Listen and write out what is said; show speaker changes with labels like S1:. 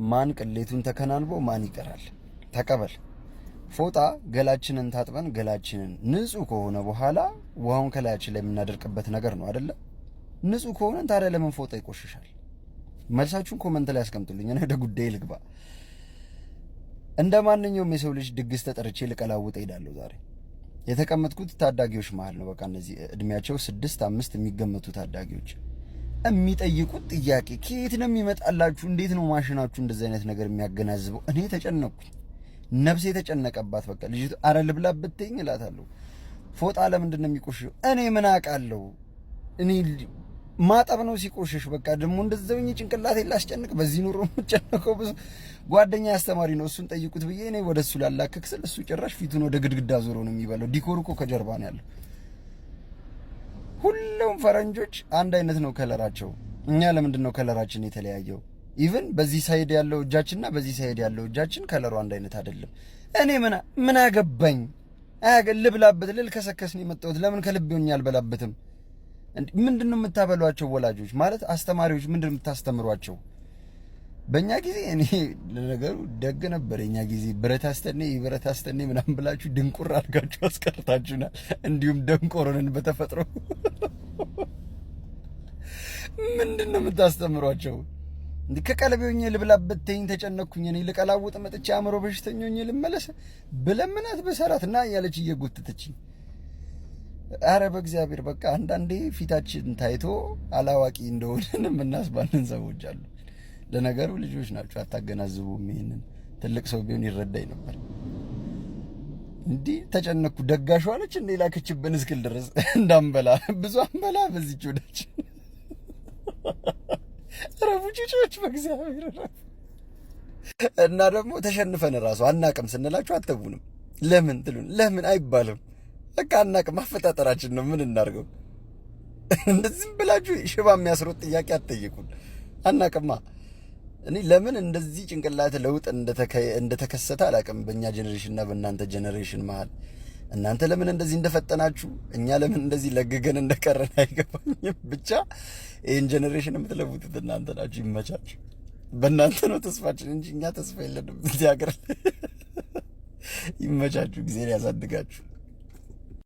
S1: ማን ቅሌቱን ተከናንቦ ማን ይቀራል? ተቀበል። ፎጣ ገላችንን ታጥበን ገላችንን ንጹህ ከሆነ በኋላ ውሃውን ከላያችን ላይ የምናደርቅበት ነገር ነው አይደለ? ንጹህ ከሆነ ታዲያ ለምን ፎጣ ይቆሽሻል? መልሳችሁን ኮመንት ላይ አስቀምጡልኝ። እኔ ወደ ጉዳይ ልግባ። እንደ ማንኛውም የሰው ልጅ ድግስ ተጠርቼ ልቀላውጥ እሄዳለሁ። ዛሬ የተቀመጥኩት ታዳጊዎች መሀል ነው። በቃ እነዚህ እድሜያቸው 6 5 የሚገመቱ ታዳጊዎች የሚጠይቁት ጥያቄ ከየት ነው የሚመጣላችሁ? እንዴት ነው ማሽናችሁ እንደዚህ አይነት ነገር የሚያገናዝበው? እኔ ተጨነቅኩኝ። ነፍሴ የተጨነቀባት። በቃ ልጅቱ አረ ልብላ ብትይኝ እላታለሁ። ፎጣ ለምንድን ነው የሚቆሽሸው? እኔ ምን አውቃለሁ? እኔ ማጠብ ነው ሲቆሽሽ። በቃ ደግሞ እንደዛውኝ ጭንቅላቴ ላስጨንቅ። በዚህ ኑሮ የምጨነቀው ብዙ ጓደኛ አስተማሪ ነው፣ እሱን ጠይቁት ብዬ እኔ ወደ እሱ ላላክክ ስል እሱ ጭራሽ ፊቱን ወደ ግድግዳ ዞሮ ነው የሚበላው። ዲኮር እኮ ከጀርባ ነው ያለው። ሁሉም ፈረንጆች አንድ አይነት ነው ከለራቸው። እኛ ለምንድን ነው ከለራችን የተለያየው? ኢቭን በዚህ ሳይድ ያለው እጃችንና በዚህ ሳይድ ያለው እጃችን ከለሩ አንድ አይነት አይደለም። እኔ ምን አገባኝ? ልብላበት ልል ከሰከስ ነው የመጣሁት። ለምን ከልብ ሆኜ አልበላበትም? ምንድነው የምታበሏቸው ወላጆች ማለት አስተማሪዎች ምንድነው የምታስተምሯቸው? በእኛ ጊዜ እኔ ለነገሩ ደግ ነበር። የኛ ጊዜ ብረት አስተኔ ምናምን ብላችሁ ድንቁር አድርጋችሁ አስቀርታችሁናል። እንዲሁም ደንቆሮንን በተፈጥሮ ምንድነው የምታስተምሯቸው? እንዴ ከቀለቤ ሆኜ ልብላበት ተይኝ፣ ተጨነኩኝ። እኔ ልቀላውጥ መጥቼ አእምሮ በሽተኛ ሆኜ ልመለስ ብለምናት በሰራትና ያለች እየጎተተችኝ። አረ በእግዚአብሔር በቃ አንዳንዴ ፊታችን ታይቶ አላዋቂ እንደሆነን የምናስባልን ሰዎች አሉ። ለነገሩ ልጆች ናቸው፣ አታገናዝቡም። ይሄንን ትልቅ ሰው ቢሆን ይረዳኝ ነበር። እንዲህ ተጨነኩ። ደጋሽ አለች እንዴ ላከችብን እስክል ድረስ እንዳንበላ ብዙ አንበላ በዚህ ጆዳችን ረቡጭጮች በእግዚአብሔር እና ደግሞ ተሸንፈን ራሱ አናቅም ስንላችሁ አተቡንም ለምን ትሉን? ለምን አይባልም። በቃ አናቅም። አፈጣጠራችን ነው። ምን እናርገው? እንደዚህ ብላችሁ ሽባ የሚያስሮጥ ጥያቄ አትጠይቁን። አናቅማ። እኔ ለምን እንደዚህ ጭንቅላት ለውጥ እንደተከሰተ አላቅም። በእኛ ጄኔሬሽን እና በእናንተ ጄኔሬሽን መሀል እናንተ ለምን እንደዚህ እንደፈጠናችሁ፣ እኛ ለምን እንደዚህ ለግገን እንደቀረን አይገባኝም። ብቻ ይህን ጄኔሬሽን የምትለውጡት እናንተ ናችሁ። ይመቻችሁ። በእናንተ ነው ተስፋችን እንጂ እኛ ተስፋ የለንም እዚህ ሀገር። ይመቻችሁ። ጊዜ ያሳድጋችሁ።